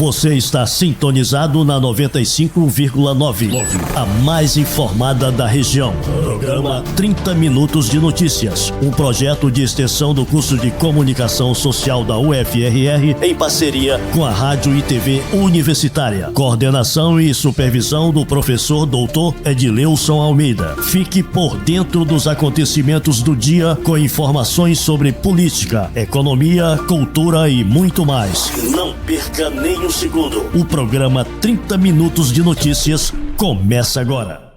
Você está sintonizado na 95,9, a mais informada da região. Programa 30 Minutos de Notícias, um projeto de extensão do curso de Comunicação Social da UFRR em parceria com a Rádio e TV Universitária. Coordenação e supervisão do professor Dr. Edileuson Almeida. Fique por dentro dos acontecimentos do dia com informações sobre política, economia, cultura e muito mais. Não perca nem um segundo. O programa 30 Minutos de Notícias começa agora.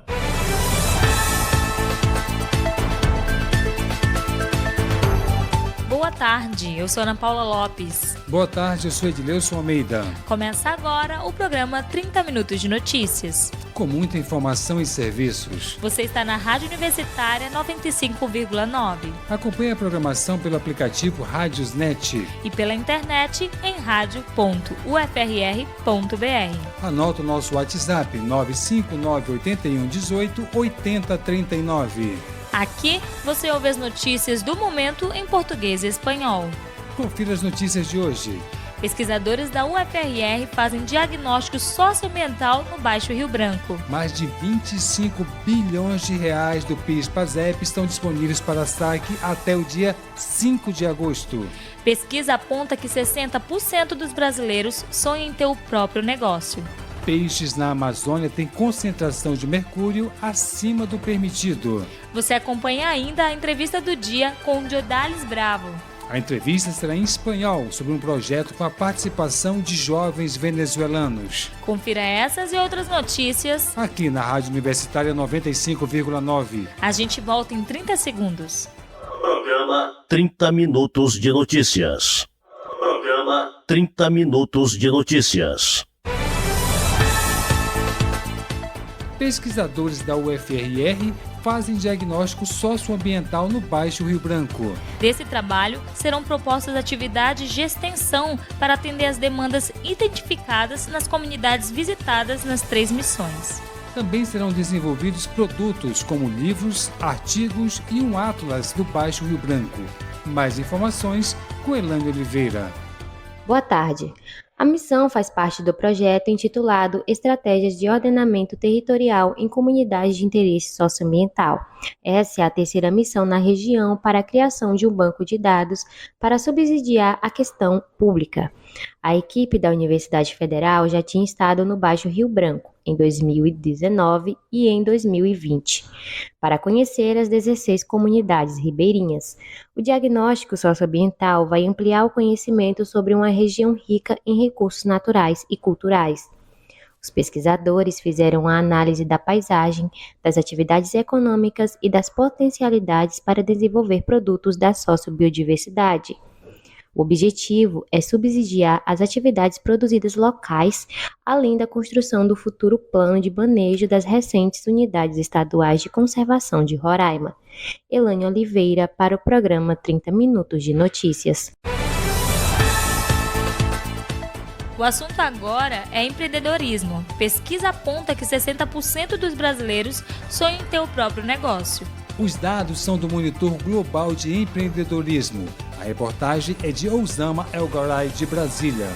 Boa tarde, eu sou Ana Paula Lopes. Boa tarde, eu sou Edileuson Almeida. Começa agora o programa 30 Minutos de Notícias. Com muita informação e serviços. Você está na Rádio Universitária 95,9. Acompanhe a programação pelo aplicativo Rádiosnet. E pela internet em radio.ufrr.br. Anota o nosso WhatsApp 959-8118-8039. Aqui você ouve as notícias do momento em português e espanhol. Confira as notícias de hoje. Pesquisadores da UFRR fazem diagnóstico socioambiental no Baixo Rio Branco. Mais de 25 bilhões de reais do PIS/PASEP estão disponíveis para saque até o dia 5 de agosto. Pesquisa aponta que 60% dos brasileiros sonham em ter o próprio negócio. Peixes na Amazônia têm concentração de mercúrio acima do permitido. Você acompanha ainda a entrevista do dia com o Jodales Bravo. A entrevista será em espanhol sobre um projeto com a participação de jovens venezuelanos. Confira essas e outras notícias aqui na Rádio Universitária 95,9. A gente volta em 30 segundos. Programa 30 Minutos de Notícias. Programa 30 Minutos de Notícias. Pesquisadores da UFRR fazem diagnóstico socioambiental no Baixo Rio Branco. Desse trabalho, serão propostas atividades de extensão para atender às demandas identificadas nas comunidades visitadas nas 3 missões. Também serão desenvolvidos produtos como livros, artigos e um atlas do Baixo Rio Branco. Mais informações com Elane Oliveira. Boa tarde. A missão faz parte do projeto intitulado Estratégias de Ordenamento Territorial em Comunidades de Interesse Socioambiental. Essa é a 3ª missão na região para a criação de um banco de dados para subsidiar a questão pública. A equipe da Universidade Federal já tinha estado no Baixo Rio Branco em 2019 e em 2020, para conhecer as 16 comunidades ribeirinhas. O diagnóstico socioambiental vai ampliar o conhecimento sobre uma região rica em recursos naturais e culturais. Os pesquisadores fizeram a análise da paisagem, das atividades econômicas e das potencialidades para desenvolver produtos da sociobiodiversidade. O objetivo é subsidiar as atividades produzidas locais, além da construção do futuro plano de manejo das recentes unidades estaduais de conservação de Roraima. Elane Oliveira para o programa 30 Minutos de Notícias. O assunto agora é empreendedorismo. Pesquisa aponta que 60% dos brasileiros sonham em ter o próprio negócio. Os dados são do Monitor Global de Empreendedorismo. A reportagem é de Osama Elgaray, de Brasília.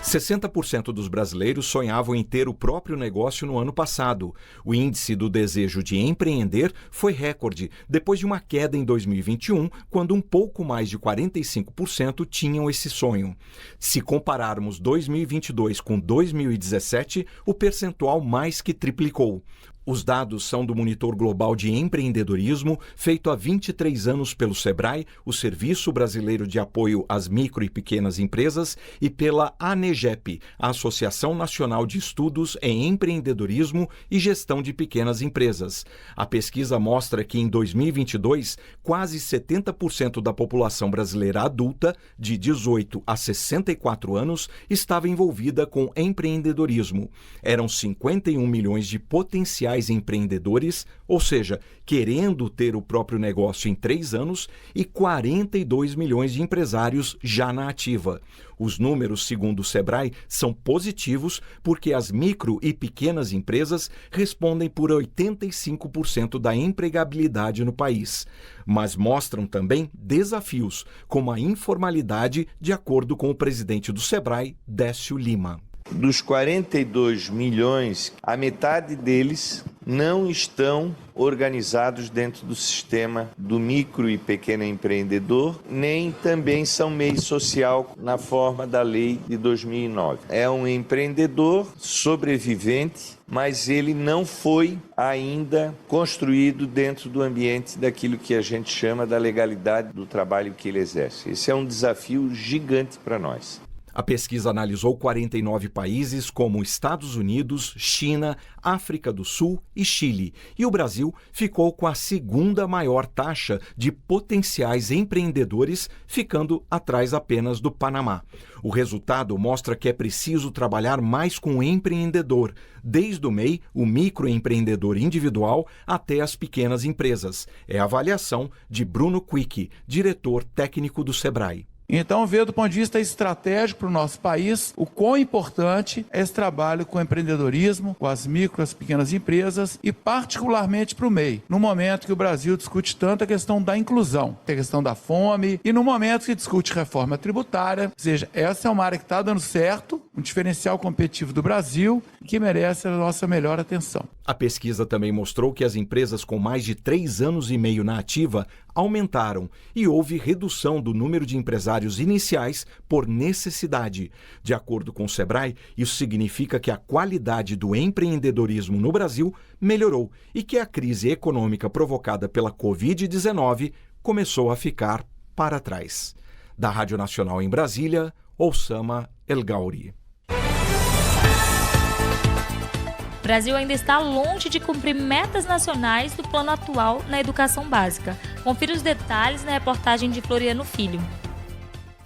60% dos brasileiros sonhavam em ter o próprio negócio no ano passado. O índice do desejo de empreender foi recorde, depois de uma queda em 2021, quando um pouco mais de 45% tinham esse sonho. Se compararmos 2022 com 2017, o percentual mais que triplicou. Os dados são do Monitor Global de Empreendedorismo, feito há 23 anos pelo SEBRAE, o Serviço Brasileiro de Apoio às Micro e Pequenas Empresas, e pela ANEGEP, a Associação Nacional de Estudos em Empreendedorismo e Gestão de Pequenas Empresas. A pesquisa mostra que em 2022, quase 70% da população brasileira adulta, de 18 a 64 anos, estava envolvida com empreendedorismo. Eram 51 milhões de potenciais potenciais empreendedores, ou seja, querendo ter o próprio negócio em 3 anos, e 42 milhões de empresários já na ativa. Os números, segundo o Sebrae, são positivos porque as micro e pequenas empresas respondem por 85% da empregabilidade no país, mas mostram também desafios, como a informalidade, de acordo com o presidente do Sebrae, Décio Lima. Dos 42 milhões, a metade deles não estão organizados dentro do sistema do micro e pequeno empreendedor, nem também são MEI social na forma da lei de 2009. É um empreendedor sobrevivente, mas ele não foi ainda construído dentro do ambiente daquilo que a gente chama da legalidade do trabalho que ele exerce. Esse é um desafio gigante para nós. A pesquisa analisou 49 países como Estados Unidos, China, África do Sul e Chile, e o Brasil ficou com a segunda maior taxa de potenciais empreendedores, ficando atrás apenas do Panamá. O resultado mostra que é preciso trabalhar mais com o empreendedor, desde o MEI, o microempreendedor individual, até as pequenas empresas. É a avaliação de Bruno Quick, diretor técnico do Sebrae. Então, ver do ponto de vista estratégico para o nosso país, o quão importante é esse trabalho com o empreendedorismo, com as micro e as pequenas empresas e particularmente para o MEI. No momento que o Brasil discute tanto a questão da inclusão, a questão da fome e no momento que discute reforma tributária, ou seja, essa é uma área que está dando certo, um diferencial competitivo do Brasil que merece a nossa melhor atenção. A pesquisa também mostrou que as empresas com mais de 3 anos e meio na ativa aumentaram e houve redução do número de empresários iniciais por necessidade. De acordo com o Sebrae, isso significa que a qualidade do empreendedorismo no Brasil melhorou e que a crise econômica provocada pela Covid-19 começou a ficar para trás. Da Rádio Nacional em Brasília, Oussama El Gauri. O Brasil ainda está longe de cumprir metas nacionais do plano atual na educação básica. Confira os detalhes na reportagem de Floriano Filho.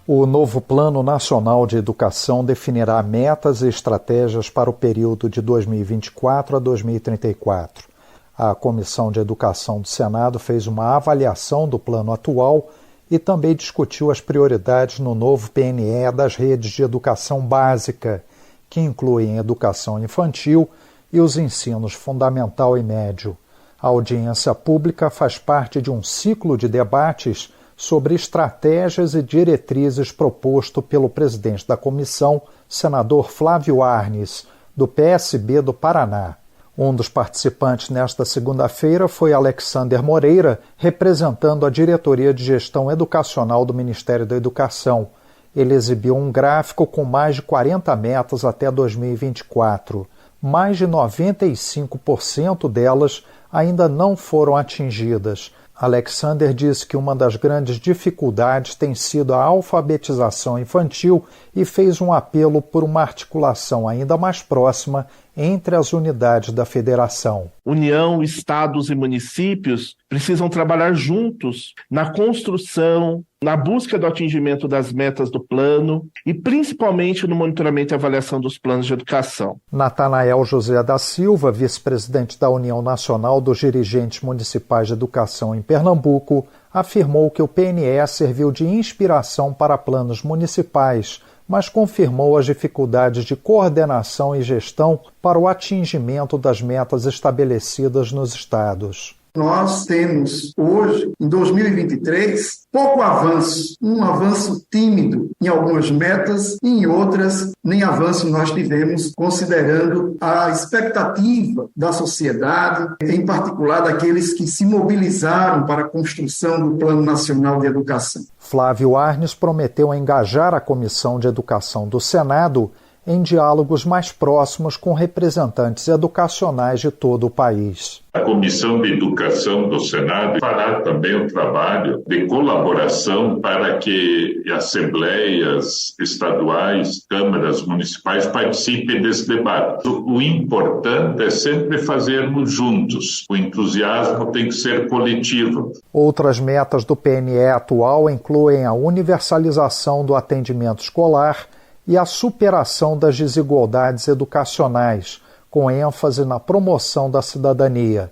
O novo Plano Nacional de Educação definirá metas e estratégias para o período de 2024 a 2034. A Comissão de Educação do Senado fez uma avaliação do plano atual e também discutiu as prioridades no novo PNE das redes de educação básica, que incluem educação infantil e os ensinos fundamental e médio. A audiência pública faz parte de um ciclo de debates sobre estratégias e diretrizes proposto pelo presidente da comissão, senador Flávio Arnes, do PSB do Paraná. Um dos participantes nesta segunda-feira foi Alexander Moreira, representando a Diretoria de Gestão Educacional do Ministério da Educação. Ele exibiu um gráfico com mais de 40 metas até 2024. Mais de 95% delas ainda não foram atingidas. Alexander disse que uma das grandes dificuldades tem sido a alfabetização infantil e fez um apelo por uma articulação ainda mais próxima entre as unidades da federação. União, estados e municípios precisam trabalhar juntos na construção, na busca do atingimento das metas do plano e principalmente no monitoramento e avaliação dos planos de educação. Natanael José da Silva, vice-presidente da União Nacional dos Dirigentes Municipais de Educação em Pernambuco, afirmou que o PNE serviu de inspiração para planos municipais, mas confirmou as dificuldades de coordenação e gestão para o atingimento das metas estabelecidas nos estados. Nós temos hoje, em 2023, pouco avanço, um avanço tímido em algumas metas e em outras nem avanço nós tivemos, considerando a expectativa da sociedade, em particular daqueles que se mobilizaram para a construção do Plano Nacional de Educação. Flávio Arnes prometeu engajar a Comissão de Educação do Senado em diálogos mais próximos com representantes educacionais de todo o país. A Comissão de Educação do Senado fará também o trabalho de colaboração para que assembleias estaduais, câmaras municipais participem desse debate. O importante é sempre fazermos juntos. O entusiasmo tem que ser coletivo. Outras metas do PNE atual incluem a universalização do atendimento escolar e a superação das desigualdades educacionais, com ênfase na promoção da cidadania.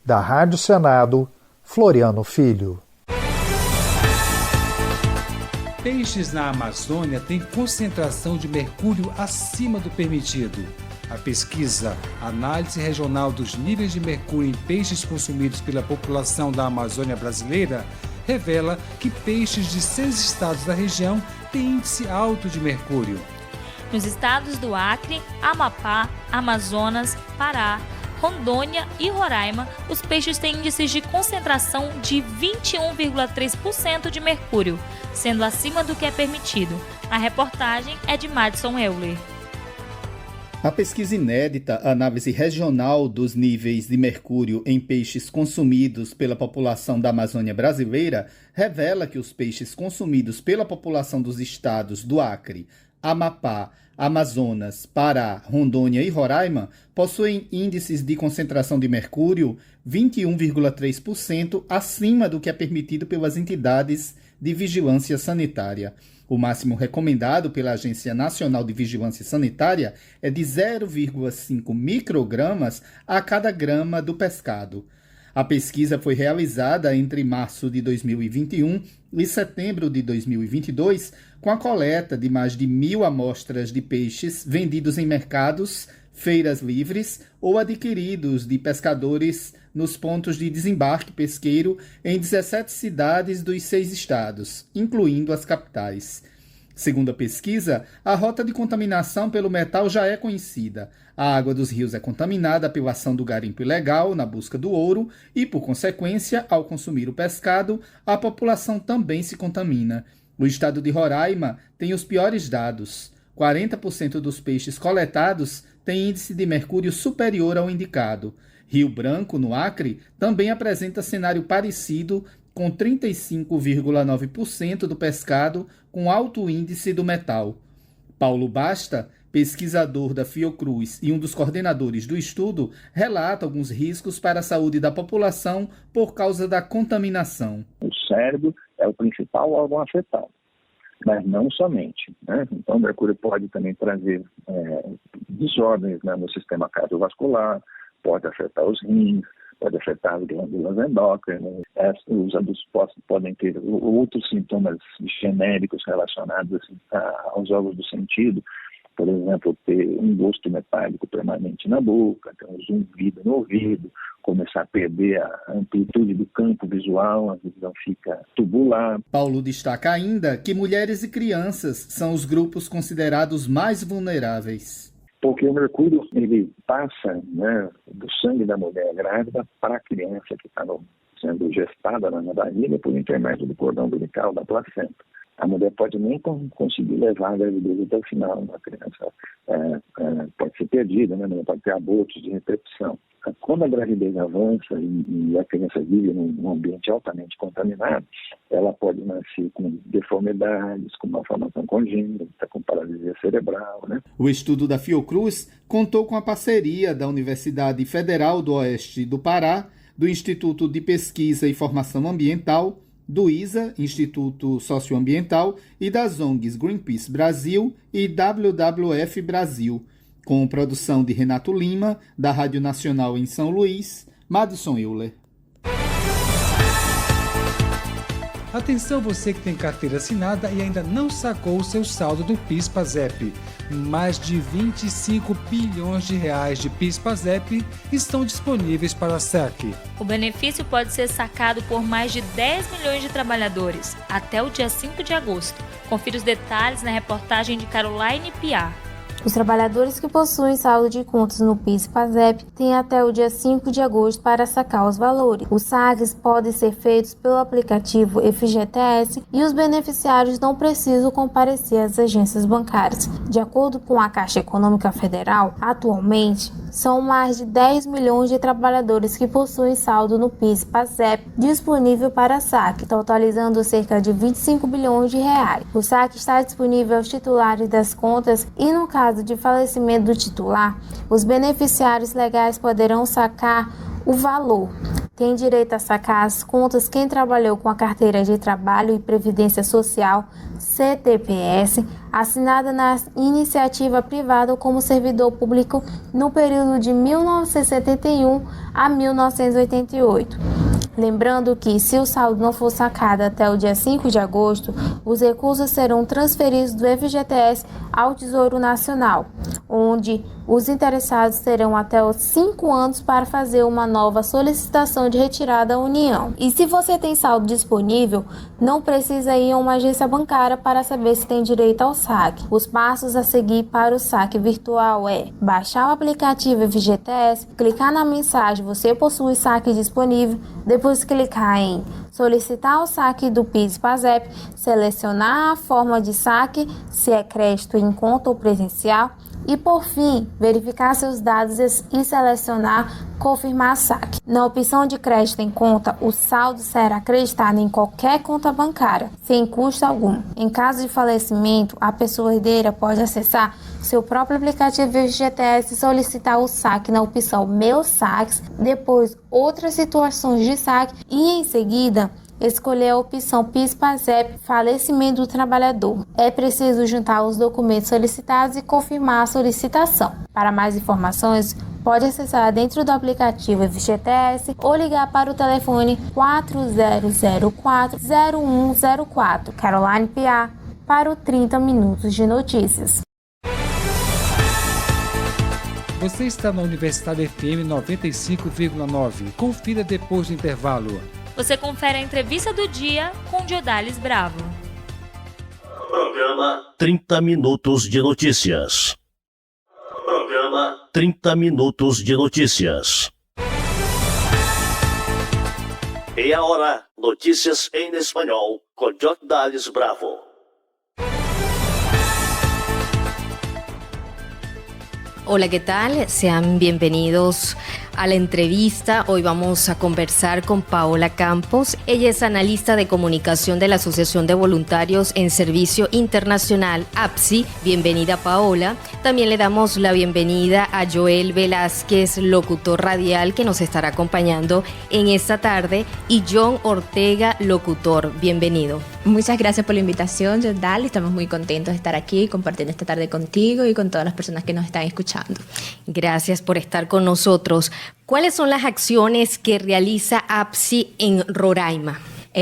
Da Rádio Senado, Floriano Filho. Peixes na Amazônia têm concentração de mercúrio acima do permitido. A pesquisa Análise Regional dos Níveis de Mercúrio em Peixes Consumidos pela População da Amazônia Brasileira revela que peixes de 6 estados da região têm índice alto de mercúrio. Nos estados do Acre, Amapá, Amazonas, Pará, Rondônia e Roraima, os peixes têm índices de concentração de 21,3% de mercúrio, sendo acima do que é permitido. A reportagem é de Madison Euler. A pesquisa inédita Análise Regional dos Níveis de Mercúrio em Peixes Consumidos pela População da Amazônia Brasileira revela que os peixes consumidos pela população dos estados do Acre, Amapá, Amazonas, Pará, Rondônia e Roraima possuem índices de concentração de mercúrio 21,3% acima do que é permitido pelas entidades de vigilância sanitária. O máximo recomendado pela Agência Nacional de Vigilância Sanitária é de 0,5 microgramas a cada grama do pescado. A pesquisa foi realizada entre março de 2021 e setembro de 2022, com a coleta de mais de 1.000 amostras de peixes vendidos em mercados, feiras livres ou adquiridos de pescadores nos pontos de desembarque pesqueiro em 17 cidades dos 6 estados, incluindo as capitais. Segundo a pesquisa, a rota de contaminação pelo metal já é conhecida. A água dos rios é contaminada pela ação do garimpo ilegal na busca do ouro e, por consequência, ao consumir o pescado, a população também se contamina. O estado de Roraima tem os piores dados. 40% dos peixes coletados têm índice de mercúrio superior ao indicado. Rio Branco, no Acre, também apresenta cenário parecido, com 35,9% do pescado com alto índice do metal. Paulo Basta, pesquisador da Fiocruz e um dos coordenadores do estudo, relata alguns riscos para a saúde da população por causa da contaminação. O cérebro é o principal órgão afetado, mas não somente, né? Então, o mercúrio pode também trazer desordens, né, no sistema cardiovascular, pode afetar os rins, pode afetar as glândulas endócrinas. Os adultos podem ter outros sintomas genéricos relacionados assim, aos órgãos do sentido. Por exemplo, ter um gosto metálico permanente na boca, ter um zumbido no ouvido, começar a perder a amplitude do campo visual, a visão fica tubular. Paulo destaca ainda que mulheres e crianças são os grupos considerados mais vulneráveis. Porque o mercúrio ele passa, né, do sangue da mulher grávida para a criança que está sendo gestada na barriga por intermédio do cordão umbilical, da placenta. A mulher pode nem conseguir levar a gravidez até o final. A criança pode ser perdida, né? Pode ter abortos de repetição. Quando a gravidez avança e a criança vive num ambiente altamente contaminado, ela pode nascer com deformidades, com malformação congênita, com paralisia cerebral, né? O estudo da Fiocruz contou com a parceria da Universidade Federal do Oeste do Pará, do Instituto de Pesquisa e Formação Ambiental, do ISA, Instituto Socioambiental, e das ONGs Greenpeace Brasil e WWF Brasil, com produção de Renato Lima, da Rádio Nacional em São Luís, Madison Euler. Atenção você que tem carteira assinada e ainda não sacou o seu saldo do PIS/PASEP. Mais de 25 bilhões de reais de PIS/PASEP estão disponíveis para saque. O benefício pode ser sacado por mais de 10 milhões de trabalhadores até o dia 5 de agosto. Confira os detalhes na reportagem de Caroline Piar. Os trabalhadores que possuem saldo de contas no PIS/PASEP têm até o dia 5 de agosto para sacar os valores. Os saques podem ser feitos pelo aplicativo FGTS e os beneficiários não precisam comparecer às agências bancárias. De acordo com a Caixa Econômica Federal, atualmente são mais de 10 milhões de trabalhadores que possuem saldo no PIS/PASEP disponível para saque, totalizando cerca de 25 bilhões de reais. O saque está disponível aos titulares das contas e, no caso de falecimento do titular, os beneficiários legais poderão sacar o valor, Tem direito a sacar as contas quem trabalhou com a Carteira de Trabalho e Previdência Social, CTPS, assinada na iniciativa privada como servidor público no período de 1971 a 1988. Lembrando que, se o saldo não for sacado até o dia 5 de agosto, os recursos serão transferidos do FGTS ao Tesouro Nacional, onde os interessados terão até os 5 anos para fazer uma nova solicitação de retirada à União. E se você tem saldo disponível, não precisa ir a uma agência bancária para saber se tem direito ao saque. Os passos a seguir para o saque virtual é baixar o aplicativo FGTS, clicar na mensagem "Você possui saque disponível", depois clicar em solicitar o saque do PIS/PASEP, selecionar a forma de saque, se é crédito em conta ou presencial, e por fim, verificar seus dados e selecionar confirmar saque. Na opção de crédito em conta, o saldo será acreditado em qualquer conta bancária, sem custo algum. Em caso de falecimento, a pessoa herdeira pode acessar seu próprio aplicativo FGTS e solicitar o saque na opção Meus Saques, depois outras situações de saque e, em seguida, escolher a opção PIS/PASEP, falecimento do trabalhador. É preciso juntar os documentos solicitados e confirmar a solicitação. Para mais informações, pode acessar dentro do aplicativo FGTS ou ligar para o telefone 4004-0104. Caroline Piá, para o 30 Minutos de Notícias. Você está na Universidade FM 95,9. Confira depois do intervalo. Você confere a entrevista do dia com Diodales Bravo. Programa 30 Minutos de Notícias. Programa 30 Minutos de Notícias. E agora, notícias em espanhol com Diodales Bravo. Hola, ¿qué tal? Sean bienvenidos a la entrevista. Hoy vamos a conversar con Paola Campos. Ella es analista de comunicación de la Asociación de Voluntarios en Servicio Internacional, APSI. Bienvenida, Paola. También le damos la bienvenida a Joel Velázquez, locutor radial, que nos estará acompañando en esta tarde, y John Ortega, locutor. Bienvenido. Muchas gracias por la invitación, Jordal. Estamos muy contentos de estar aquí compartiendo esta tarde contigo y con todas las personas que nos están escuchando. Gracias por estar con nosotros. ¿Cuáles son las acciones que realiza APSI en Roraima?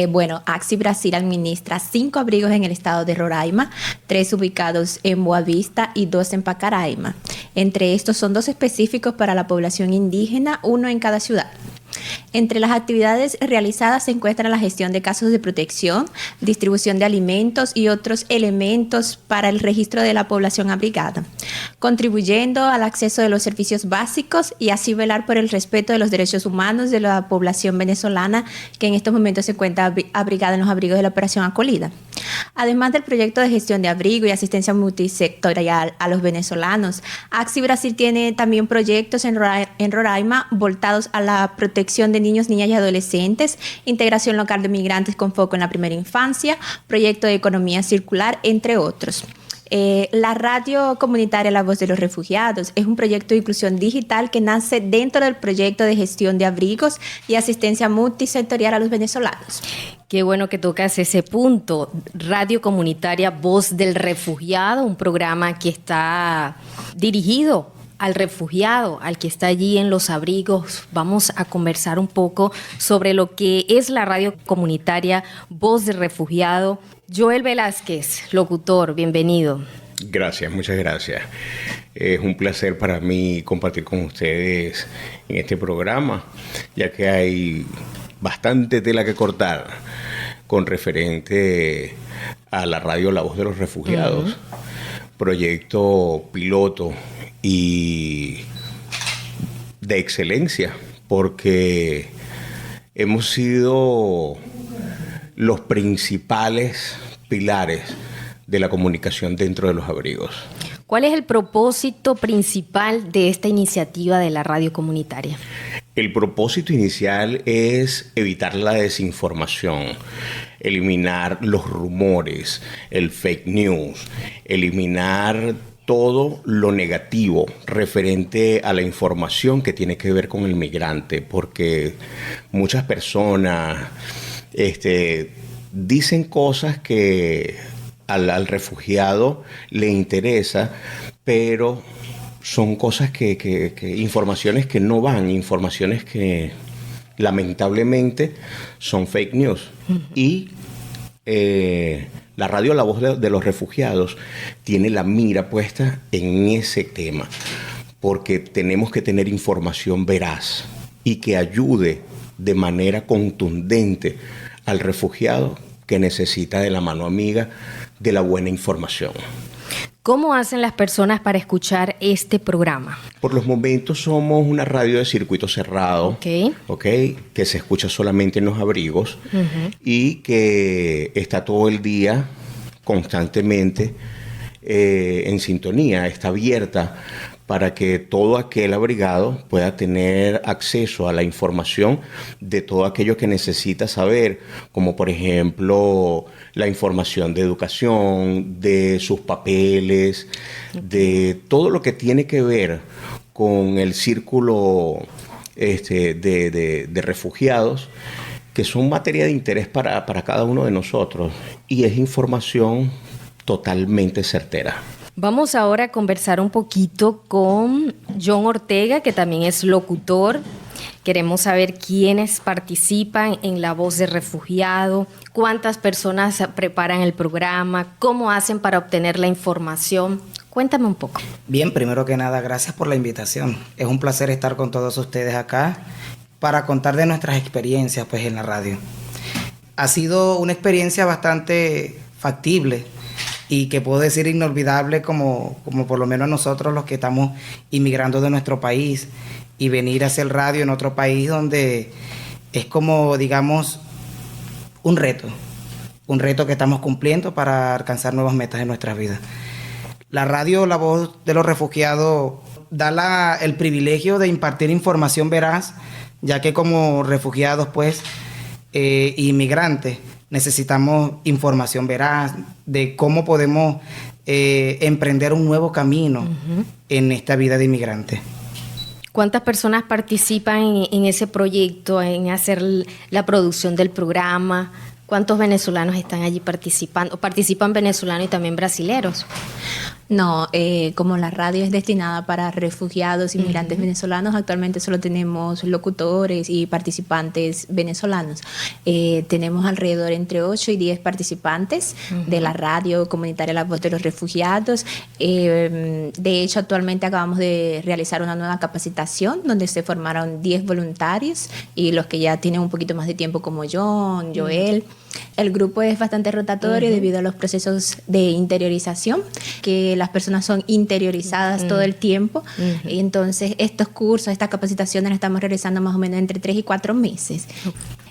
Bueno, APSI Brasil administra 5 abrigos en el estado de Roraima, 3 ubicados en Boa Vista y 2 en Pacaraima. Entre estos son 2 específicos para la población indígena, 1 en cada ciudad. Entre las actividades realizadas se encuentra la gestión de casos de protección, distribución de alimentos y otros elementos para el registro de la población abrigada, contribuyendo al acceso de los servicios básicos y así velar por el respeto de los derechos humanos de la población venezolana que en estos momentos se encuentra abrigada en los abrigos de la Operación Acolida. Además del proyecto de gestión de abrigo y asistencia multisectorial a los venezolanos, APSI Brasil tiene también proyectos en Roraima voltados a la protección de niños, niñas y adolescentes, integración local de migrantes con foco en la primera infancia, proyecto de economía circular, entre otros. La radio comunitaria La Voz de los Refugiados es un proyecto de inclusión digital que nace dentro del proyecto de gestión de abrigos y asistencia multisectorial a los venezolanos. Qué bueno que tocas ese punto. Radio comunitaria Voz del Refugiado, un programa que está dirigido al refugiado, al que está allí en los abrigos. Vamos a conversar un poco sobre lo que es la radio comunitaria Voz del Refugiado. Joel Velázquez, locutor, bienvenido. Gracias, muchas gracias. Es un placer para mí compartir con ustedes en este programa, ya que hay bastante tela que cortar con referente a la radio La Voz de los Refugiados, proyecto piloto y de excelencia, porque hemos sido los principales pilares de la comunicación dentro de los abrigos. ¿Cuál es el propósito principal de esta iniciativa de la radio comunitaria? El propósito inicial es evitar la desinformación, eliminar los rumores, el fake news, eliminar todo lo negativo referente a la información que tiene que ver con el migrante, porque muchas personas dicen cosas que al refugiado le interesa, pero son cosas que informaciones que no van, informaciones que lamentablemente son fake news. Y la radio La Voz de los Refugiados tiene la mira puesta en ese tema, porque tenemos que tener información veraz y que ayude de manera contundente al refugiado que necesita de la mano amiga de la buena información. ¿Cómo hacen las personas para escuchar este programa? Por los momentos somos una radio de circuito cerrado, okay, que se escucha solamente en los abrigos y que está todo el día constantemente en sintonía, está abierta para que todo aquel abrigado pueda tener acceso a la información de todo aquello que necesita saber, como por ejemplo la información de educación, de sus papeles, de todo lo que tiene que ver con el círculo de refugiados, que son materia de interés para cada uno de nosotros, y es información totalmente certera. Vamos ahora a conversar un poquito con John Ortega, que también es locutor. Queremos saber quiénes participan en La Voz de Refugiado, cuántas personas preparan el programa, cómo hacen para obtener la información. Cuéntame un poco. Bien, primero que nada, gracias por la invitación. Es un placer estar con todos ustedes acá para contar de nuestras experiencias pues, en la radio. Ha sido una experiencia bastante factible y que puedo decir inolvidable como por lo menos nosotros los que estamos inmigrando de nuestro país y venir a hacer radio en otro país donde es como, digamos, un reto que estamos cumpliendo para alcanzar nuevas metas en nuestras vidas. La radio La Voz de los Refugiados da el privilegio de impartir información veraz, ya que como refugiados, pues, inmigrantes, necesitamos información veraz de cómo podemos emprender un nuevo camino en esta vida de inmigrante. ¿Cuántas personas participan en ese proyecto, en hacer la producción del programa? ¿Cuántos venezolanos están allí participando? ¿Participan venezolanos y también brasileros? No, como la radio es destinada para refugiados, inmigrantes venezolanos, actualmente solo tenemos locutores y participantes venezolanos. Tenemos alrededor entre 8 y 10 participantes de la radio comunitaria La Voz de los Refugiados. De hecho, actualmente acabamos de realizar una nueva capacitación donde se formaron 10 voluntarios y los que ya tienen un poquito más de tiempo como John, Joel. El grupo es bastante rotatorio debido a los procesos de interiorización, que las personas son interiorizadas todo el tiempo. Y entonces estos cursos, estas capacitaciones las estamos realizando más o menos entre 3 y 4 meses.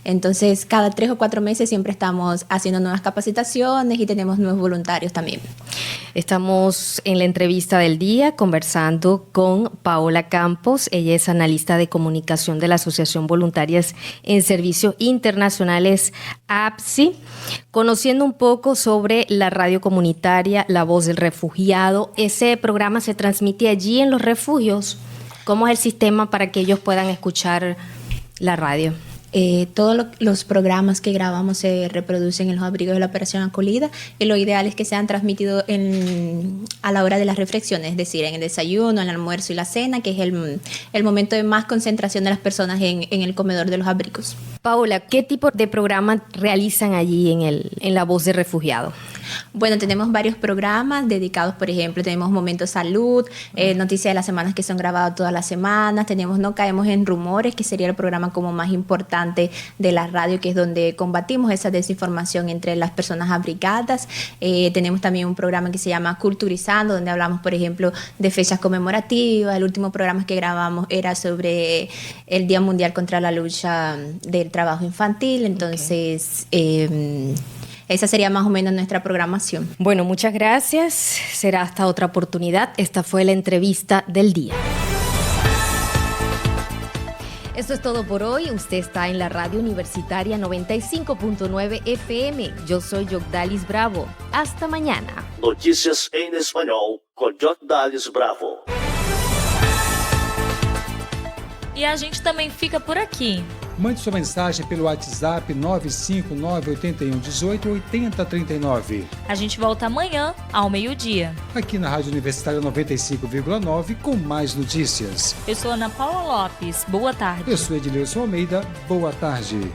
Entonces cada 3 o 4 meses siempre estamos haciendo nuevas capacitaciones y tenemos nuevos voluntarios también. Estamos en la entrevista del día conversando con Paola Campos. Ella es analista de comunicación de la Asociación Voluntarias en Servicios Internacionales APSI, conociendo un poco sobre la radio comunitaria La Voz del Refugiado. Ese programa se transmite allí en los refugios. ¿Cómo es el sistema para que ellos puedan escuchar la radio? Todos los programas que grabamos se reproducen en los abrigos de la Operación Acolida y lo ideal es que sean transmitidos a la hora de las reflexiones, es decir, en el desayuno, en el almuerzo y la cena, que es el momento de más concentración de las personas en el comedor de los abrigos. Paola, ¿qué tipo de programas realizan allí en La Voz de Refugiado? Bueno, tenemos varios programas dedicados, por ejemplo, tenemos Momento Salud, Noticias de las Semanas que son grabadas todas las semanas, tenemos No Caemos en Rumores, que sería el programa como más importante de la radio, que es donde combatimos esa desinformación entre las personas abrigadas. Tenemos también un programa que se llama Culturizando, donde hablamos, por ejemplo, de fechas conmemorativas. El último programa que grabamos era sobre el Día Mundial contra la Lucha del Trabajo Infantil, entonces... esa sería más o menos nuestra programación. Bueno, muchas gracias. Será hasta otra oportunidad. Esta fue la entrevista del día. Eso es todo por hoy. Usted está en la Radio Universitaria 95.9 FM. Yo soy Jogdalis Bravo. Hasta mañana. Notícias em espanhol com Jogdalis Bravo. E a gente também fica por aqui. Mande sua mensagem pelo WhatsApp 95981188039. A gente volta amanhã, ao meio-dia. Aqui na Rádio Universitária 95,9 com mais notícias. Eu sou Ana Paula Lopes. Boa tarde. Eu sou Edileuson Almeida. Boa tarde.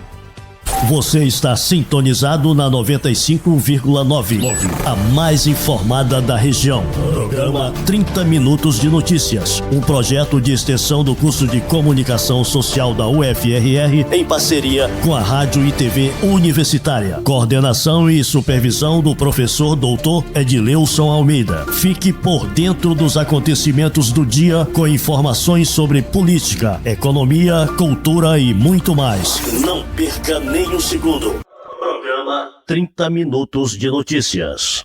Você está sintonizado na 95,9, a mais informada da região. Programa 30 Minutos de Notícias, um projeto de extensão do curso de Comunicação Social da UFRR em parceria com a Rádio e TV Universitária. Coordenação e supervisão do professor doutor Edileuson Almeida. Fique por dentro dos acontecimentos do dia com informações sobre política, economia, cultura e muito mais. Não perca nem um segundo. Programa 30 Minutos de Notícias.